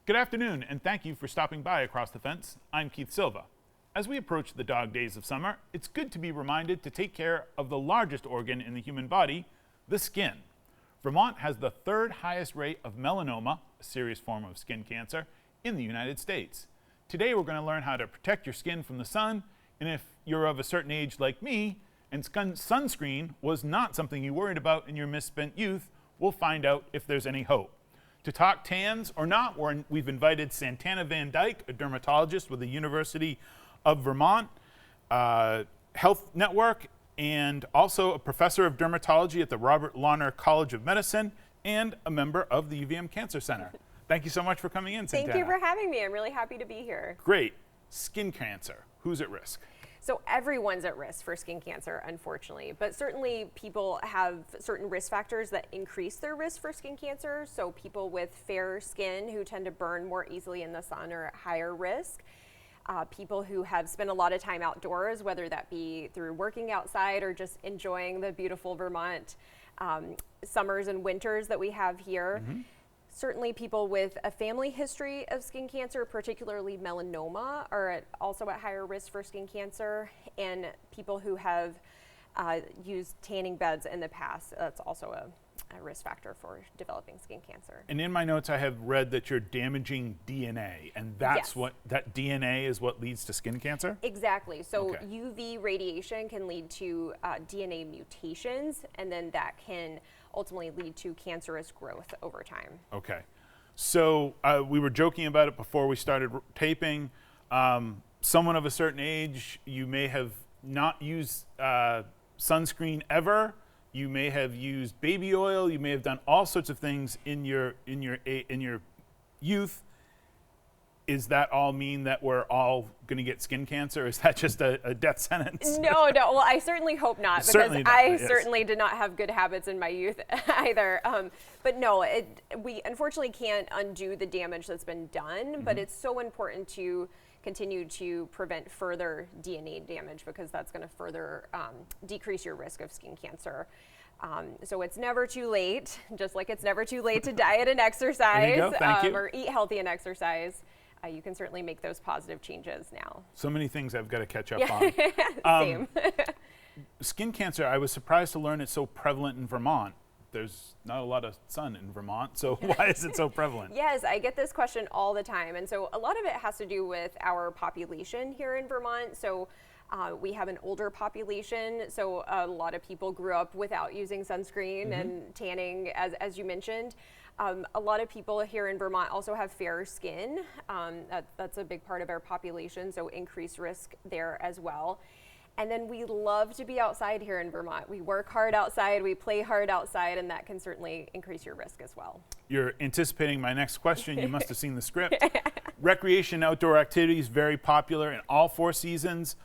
Good afternoon, and thank you for stopping by Across the Fence. I'm Keith Silva. As we approach the dog days of summer, it's good to be reminded to take care of the largest organ in the human body, the skin. Vermont has the third highest rate of melanoma, a serious form of skin cancer, in the United States. Today we're going to learn how to protect your skin from the sun, and if you're of a certain age like me, and sunscreen was not something you worried about in your misspent youth, we'll find out if there's any hope. To talk tans or not, we've invited Santana Vandyke, a dermatologist with the University of Vermont Health Network, and also a professor of dermatology at the Robert Lawner College of Medicine, and a member of the UVM Cancer Center. Thank you so much for coming in, Santana. Thank you for having me. I'm really happy to be here. Great. Skin cancer. Who's at risk? So everyone's at risk for skin cancer, unfortunately, but certainly people have certain risk factors that increase their risk for skin cancer. So people with fair skin who tend to burn more easily in the sun are at higher risk. People who have spent a lot of time outdoors, whether that be through working outside or just enjoying the beautiful Vermont summers and winters that we have here. Mm-hmm. Certainly people with a family history of skin cancer, particularly melanoma, are also at higher risk for skin cancer, and people who have used tanning beds in the past, that's also a risk factor for developing skin cancer. And in my notes I have read that you're damaging DNA, and that's yes. that DNA is what leads to skin cancer? Exactly. So okay. UV radiation can lead to DNA mutations, and then that can ultimately lead to cancerous growth over time. Okay. So we were joking about it before we started taping. Someone of a certain age, you may have not used sunscreen ever. You may have used baby oil. You may have done all sorts of things in your youth. Is that all mean that we're all going to get skin cancer? Is that just a death sentence? No. Well, I certainly hope not, because certainly not, I yes. certainly did not have good habits in my youth either. But no, we unfortunately can't undo the damage that's been done, mm-hmm. but it's so important to continue to prevent further DNA damage, because that's going to further decrease your risk of skin cancer. So it's never too late, just like it's never too late to diet and exercise There you go. Thank you. or eat healthy and exercise. You can certainly make those positive changes now. So many things I've got to catch up yeah. on. Same. Skin cancer, I was surprised to learn it's so prevalent in Vermont. There's not a lot of sun in Vermont, so why is it so prevalent? Yes, I get this question all the time. And so a lot of it has to do with our population here in Vermont. So we have an older population, so a lot of people grew up without using sunscreen mm-hmm. and tanning, as you mentioned. A lot of people here in Vermont also have fair skin. That's a big part of our population, so increased risk there as well. And then we love to be outside here in Vermont. We work hard outside, we play hard outside, and that can certainly increase your risk as well. You're anticipating my next question. You must have seen the script. Recreation outdoor activities, very popular in all 4 seasons.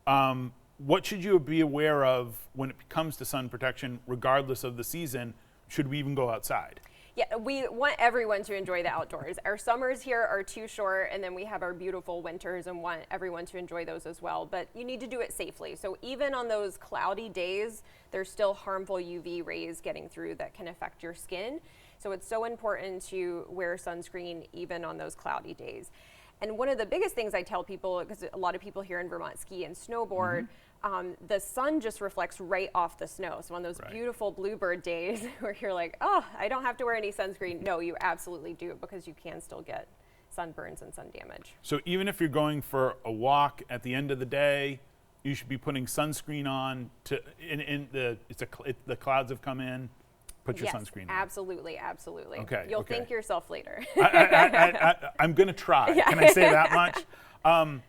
What should you be aware of when it comes to sun protection, regardless of the season? Should we even go outside? Yeah, we want everyone to enjoy the outdoors. Our summers here are too short, and then we have our beautiful winters and want everyone to enjoy those as well. But you need to do it safely. So even on those cloudy days, there's still harmful UV rays getting through that can affect your skin. So it's so important to wear sunscreen even on those cloudy days. And one of the biggest things I tell people, because a lot of people here in Vermont ski and snowboard, mm-hmm. The sun just reflects right off the snow. So on those right. beautiful bluebird days where you're like, oh, I don't have to wear any sunscreen. No, you absolutely do, because you can still get sunburns and sun damage. So even if you're going for a walk at the end of the day, you should be putting sunscreen on. The clouds have come in. Put your sunscreen on. Absolutely. Okay. You'll thank yourself later. I'm going to try. Yeah. Can I say that much?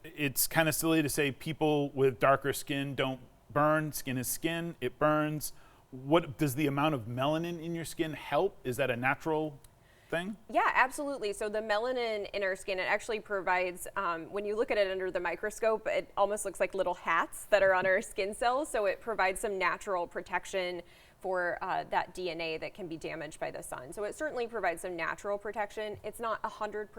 It's kind of silly to say people with darker skin don't burn. Skin is skin. It burns. What does the amount of melanin in your skin help? Is that a natural thing? Yeah, absolutely. So the melanin in our skin, it actually provides, when you look at it under the microscope, it almost looks like little hats that are on our skin cells. So it provides some natural protection for that DNA that can be damaged by the sun. So it certainly provides some natural protection. It's not 100%,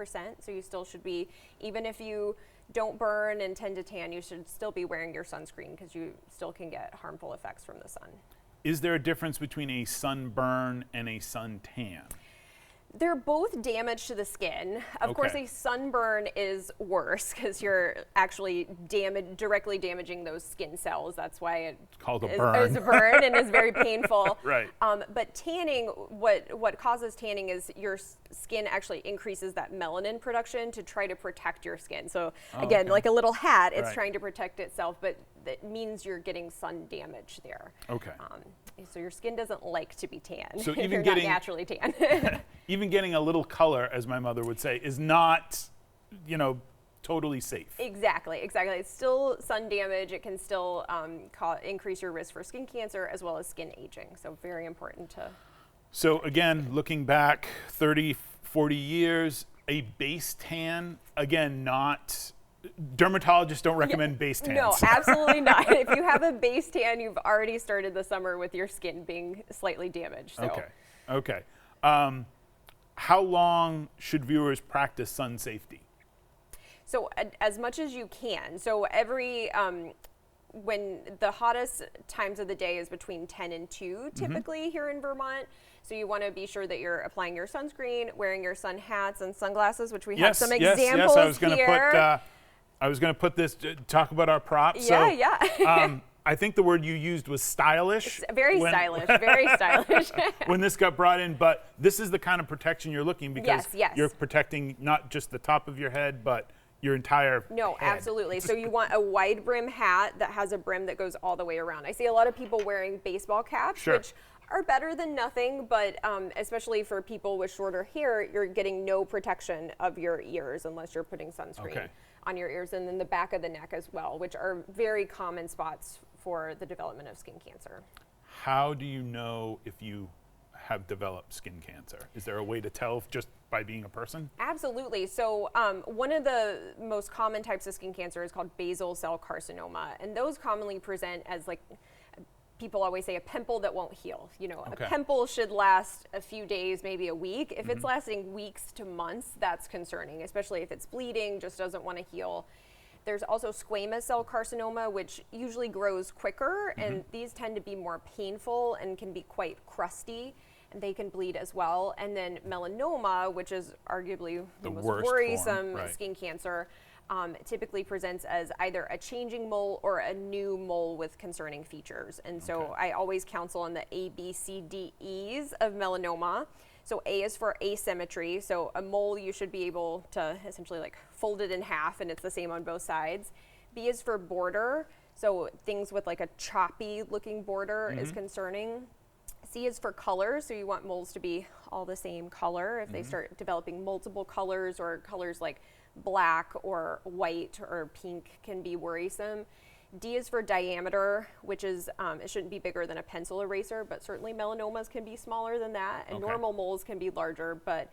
so you still should be, even if you don't burn and tend to tan, you should still be wearing your sunscreen, because you still can get harmful effects from the sun. Is there a difference between a sunburn and a suntan? They're both damage to the skin. Of course, a sunburn is worse because you're actually directly damaging those skin cells. That's why it's called a burn. Is a burn and is very painful. Right. But tanning, what causes tanning is your skin actually increases that melanin production to try to protect your skin. So again, like a little hat, it's trying to protect itself, but that means you're getting sun damage there. Okay. So your skin doesn't like to be tan. So even you're getting not naturally tan. even getting a little color, as my mother would say, is not, totally safe. Exactly. It's still sun damage. It can still increase your risk for skin cancer as well as skin aging. So very important to. So again, looking back 30, 40 years, a base tan, again, not. Dermatologists don't recommend base tans. No, absolutely not. If you have a base tan, you've already started the summer with your skin being slightly damaged. So. Okay. How long should viewers practice sun safety? So as much as you can. So when the hottest times of the day is between 10 and 2 typically here in Vermont. So you want to be sure that you're applying your sunscreen, wearing your sun hats and sunglasses, which we have some examples here. I was going to put this, talk about our props. Yeah. I think the word you used was stylish. Very stylish. When this got brought in, but this is the kind of protection you're looking because yes. you're protecting not just the top of your head, but your entire No, head. Absolutely. So you want a wide brim hat that has a brim that goes all the way around. I see a lot of people wearing baseball caps, which are better than nothing, but especially for people with shorter hair, you're getting no protection of your ears unless you're putting sunscreen on your ears, and then the back of the neck as well, which are very common spots for the development of skin cancer. How do you know if you have developed skin cancer? Is there a way to tell just by being a person? Absolutely. So one of the most common types of skin cancer is called basal cell carcinoma, and those commonly present as people always say a pimple that won't heal. A pimple should last a few days, maybe a week. If it's lasting weeks to months, that's concerning, especially if it's bleeding, just doesn't want to heal. There's also squamous cell carcinoma, which usually grows quicker, and these tend to be more painful and can be quite crusty, and they can bleed as well. And then melanoma, which is arguably the most worrisome skin cancer, typically presents as either a changing mole or a new mole with concerning features. And so I always counsel on the A, B, C, D, E's of melanoma. So A is for asymmetry. So a mole, you should be able to essentially fold it in half and it's the same on both sides. B is for border. So things with a choppy looking border is concerning. C is for color. So you want moles to be all the same color. If they start developing multiple colors or colors like black or white or pink can be worrisome. D is for diameter, which is, it shouldn't be bigger than a pencil eraser, but certainly melanomas can be smaller than that, and normal moles can be larger, but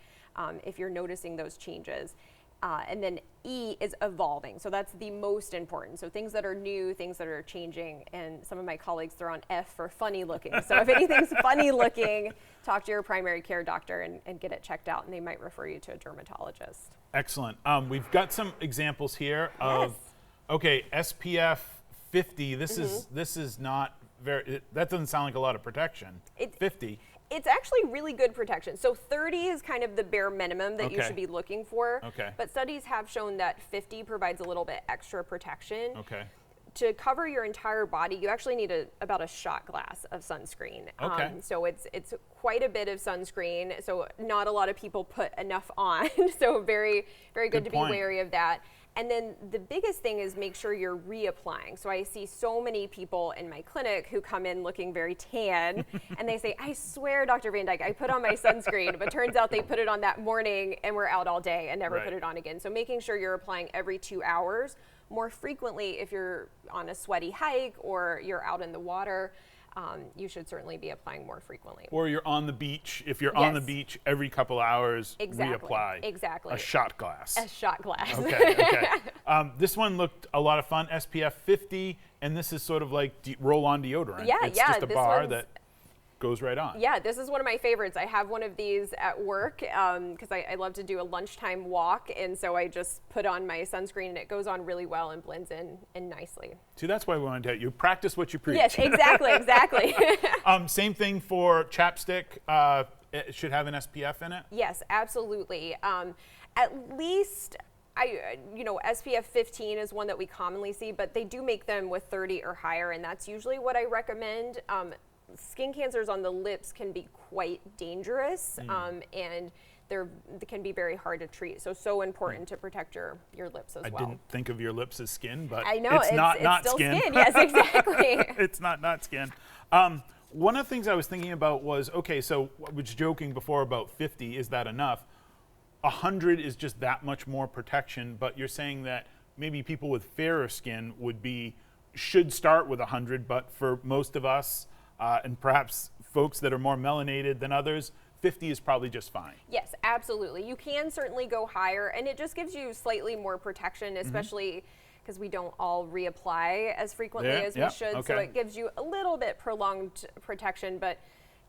if you're noticing those changes. And then E is evolving, so that's the most important. So things that are new, things that are changing, and some of my colleagues throw on F for funny looking. So if anything's funny looking, talk to your primary care doctor and get it checked out, and they might refer you to a dermatologist. Excellent. We've got some examples here of, SPF 50. This is not very, that doesn't sound like a lot of protection. 50. It's actually really good protection. So 30 is kind of the bare minimum that you should be looking for. But studies have shown that 50 provides a little bit extra protection. To cover your entire body, you actually need about a shot glass of sunscreen. So it's quite a bit of sunscreen. So not a lot of people put enough on. So very, very good to be wary of that. And then the biggest thing is make sure you're reapplying. So I see so many people in my clinic who come in looking very tan and they say, I swear, Dr. Vandyke, I put on my sunscreen, but turns out they put it on that morning and we're out all day and never put it on again. So making sure you're applying every 2 hours, more frequently if you're on a sweaty hike or you're out in the water. You should certainly be applying more frequently. Or you're on the beach. If you're on the beach, every couple hours, reapply. Exactly. A shot glass. A shot glass. This one looked a lot of fun, SPF 50, and this is sort of like roll-on deodorant. It's just a bar that goes right on. Yeah, this is one of my favorites. I have one of these at work because I love to do a lunchtime walk, and so I just put on my sunscreen and it goes on really well and blends in nicely. See, that's why we wanted to you practice what you preach. Yes, exactly. Same thing for chapstick. it should have an SPF in it? Yes, absolutely. At least, SPF 15 is one that we commonly see, but they do make them with 30 or higher, and that's usually what I recommend. Skin cancers on the lips can be quite dangerous, and they can be very hard to treat. So important to protect your lips as well. I didn't think of your lips as skin, but I know, it's not still skin. Yes, exactly. It's not skin. One of the things I was thinking about was, okay, so I was joking before about 50, is that enough? 100 is just that much more protection, but you're saying that maybe people with fairer skin should start with 100, but for most of us, and perhaps folks that are more melanated than others, 50 is probably just fine. Yes, absolutely. You can certainly go higher, and it just gives you slightly more protection, especially because we don't all reapply as frequently as we should. Okay. So it gives you a little bit prolonged protection, but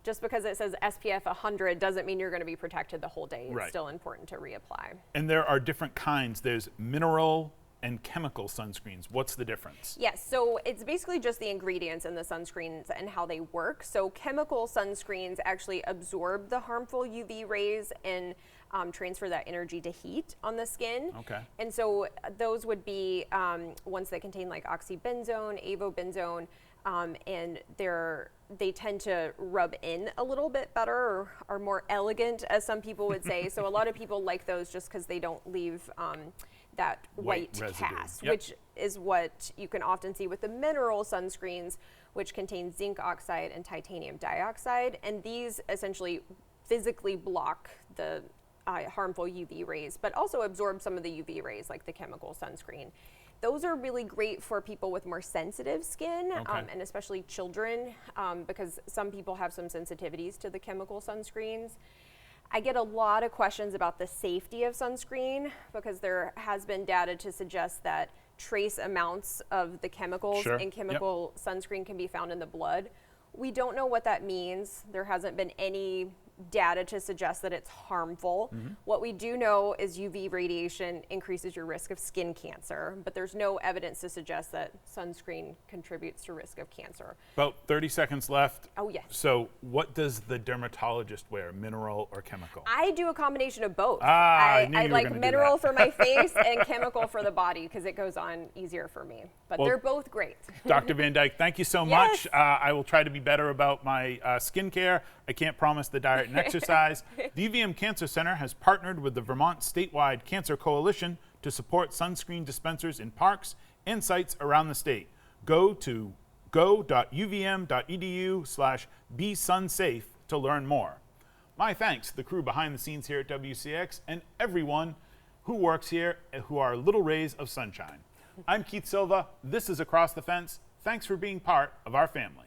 just because it says SPF 100 doesn't mean you're going to be protected the whole day. It's still important to reapply. And there are different kinds. There's mineral and chemical sunscreens. What's the difference? Yes, so it's basically just the ingredients in the sunscreens and how they work. So chemical sunscreens actually absorb the harmful UV rays and transfer that energy to heat on the skin. Okay. And so those would be ones that contain like oxybenzone, avobenzone, and they tend to rub in a little bit better, or are more elegant, as some people would say. So a lot of people like those just because they don't leave that white cast, which is what you can often see with the mineral sunscreens, which contain zinc oxide and titanium dioxide. And these essentially physically block the harmful UV rays, but also absorb some of the UV rays like the chemical sunscreen. Those are really great for people with more sensitive skin, and especially children, because some people have some sensitivities to the chemical sunscreens. I get a lot of questions about the safety of sunscreen because there has been data to suggest that trace amounts of the chemicals in chemical sunscreen can be found in the blood. We don't know what that means. There hasn't been any data to suggest that it's harmful. What we do know is UV radiation increases your risk of skin cancer, but there's no evidence to suggest that sunscreen contributes to risk of cancer. About 30 seconds left. Oh, yes. So what does the dermatologist wear, mineral or chemical? I do a combination of both. I like mineral for my face and chemical for the body because it goes on easier for me. But they're both great. Dr. Vandyke, thank you so much. I will try to be better about my skincare. I can't promise the diet and exercise. The UVM Cancer Center has partnered with the Vermont statewide Cancer Coalition to support sunscreen dispensers in parks and sites around the state. Go to go.uvm.edu/besunsafe to learn more. My thanks to the crew behind the scenes here at WCX and everyone who works here who are little rays of sunshine. I'm Keith Silva. This is Across the Fence. Thanks for being part of our family.